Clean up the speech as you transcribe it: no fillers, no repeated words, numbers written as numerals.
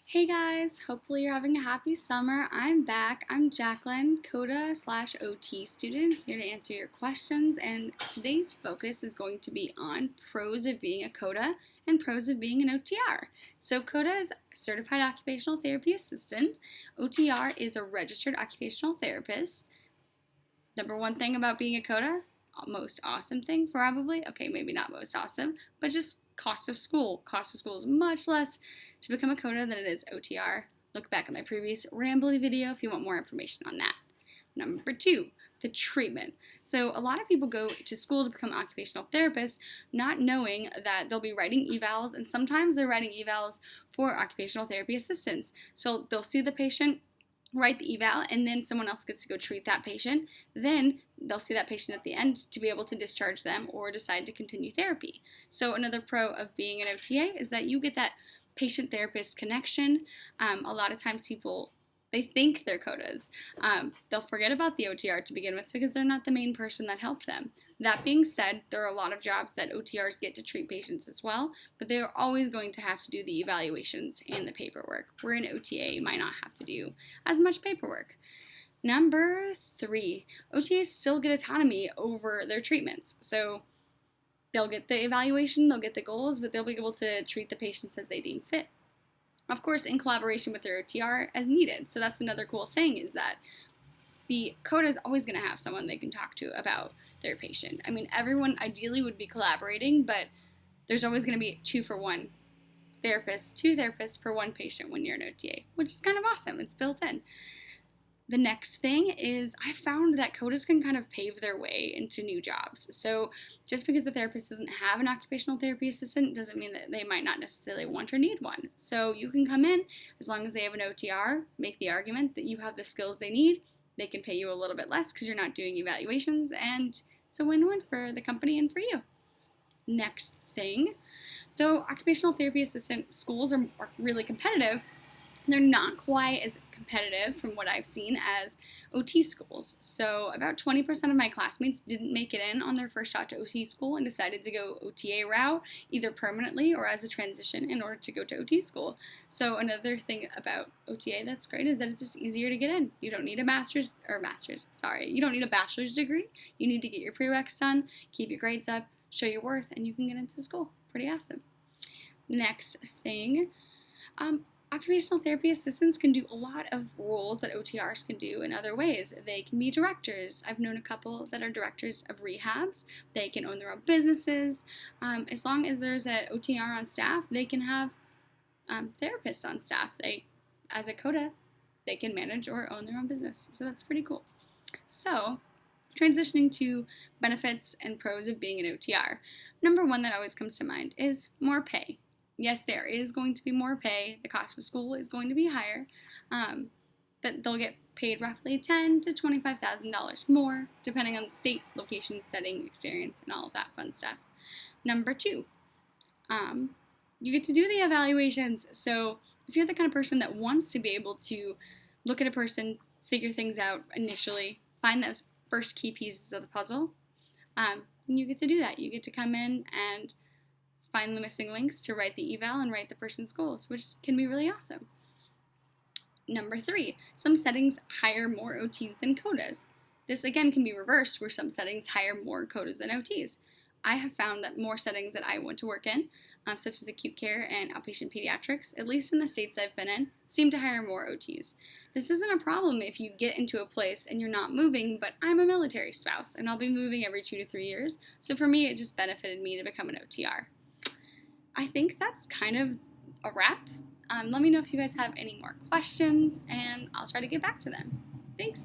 Hey guys, hopefully you're having a happy summer. I'm back. I'm Jacqueline, COTA/OT student, here to answer your questions. And today's focus is going to be on pros of being a COTA and pros of being an OTR. So, COTA is Certified Occupational Therapy Assistant. OTR is a registered occupational therapist. Number one thing about being a COTA, most awesome thing probably, okay, maybe not most awesome, but just cost of school. Cost of school is much less to become a COTA than it is OTR. Look back at my previous rambly video if you want more information on that. Number two, the treatment. So a lot of people go to school to become occupational therapists not knowing that they'll be writing evals, and sometimes they're writing evals for occupational therapy assistants. So they'll see the patient, write the eval, and then someone else gets to go treat that patient. Then they'll see that patient at the end to be able to discharge them or decide to continue therapy. So another pro of being an OTA is that you get that patient-therapist connection. A lot of times people, they think they're COTAs. They'll forget about the OTR to begin with because they're not the main person that helped them. That being said, there are a lot of jobs that OTRs get to treat patients as well, but they are always going to have to do the evaluations and the paperwork, where an OTA might not have to do as much paperwork. Number three, OTAs still get autonomy over their treatments. So they'll get the evaluation, they'll get the goals, but they'll be able to treat the patients as they deem fit. Of course, in collaboration with their OTR as needed. So that's another cool thing, is that the COTA is always going to have someone they can talk to about their patient. I mean, everyone ideally would be collaborating, but there's always going to be two therapists per one patient when you're an OTA, which is kind of awesome. It's built in. The next thing is I found that COTAs can kind of pave their way into new jobs. So just because the therapist doesn't have an occupational therapy assistant doesn't mean that they might not necessarily want or need one. So you can come in, as long as they have an OTR, make the argument that you have the skills they need. They can pay you a little bit less because you're not doing evaluations, and it's a win-win for the company and for you. Next thing, so occupational therapy assistant schools are really competitive. They're not quite as competitive, from what I've seen, as OT schools. So about 20% of my classmates didn't make it in on their first shot to OT school and decided to go OTA route, either permanently or as a transition, in order to go to OT school. So another thing about OTA that's great is that it's just easier to get in. You don't need a you don't need a bachelor's degree. You need to get your prereqs done, keep your grades up, show your worth, and you can get into school. Pretty awesome. Next thing, occupational therapy assistants can do a lot of roles that OTRs can do in other ways. They can be directors. I've known a couple that are directors of rehabs. They can own their own businesses. As long as there's an OTR on staff, they can have therapists on staff. As a COTA, they can manage or own their own business. So that's pretty cool. So, transitioning to benefits and pros of being an OTR. Number one that always comes to mind is more pay. Yes, there is going to be more pay. The cost of school is going to be higher, but they'll get paid roughly $10,000 to $25,000 more, depending on the state, location, setting, experience, and all of that fun stuff. Number two, you get to do the evaluations. So if you're the kind of person that wants to be able to look at a person, figure things out initially, find those first key pieces of the puzzle, you get to do that. You get to come in and find the missing links to write the eval and write the person's goals, which can be really awesome. Number three, some settings hire more OTs than COTAs. This again can be reversed, where some settings hire more COTAs than OTs. I have found that more settings that I want to work in, such as acute care and outpatient pediatrics, at least in the states I've been in, seem to hire more OTs. This isn't a problem if you get into a place and you're not moving, but I'm a military spouse and I'll be moving every 2 to 3 years, so for me it just benefited me to become an OTR. I think that's kind of a wrap. Let me know if you guys have any more questions, and I'll try to get back to them. Thanks.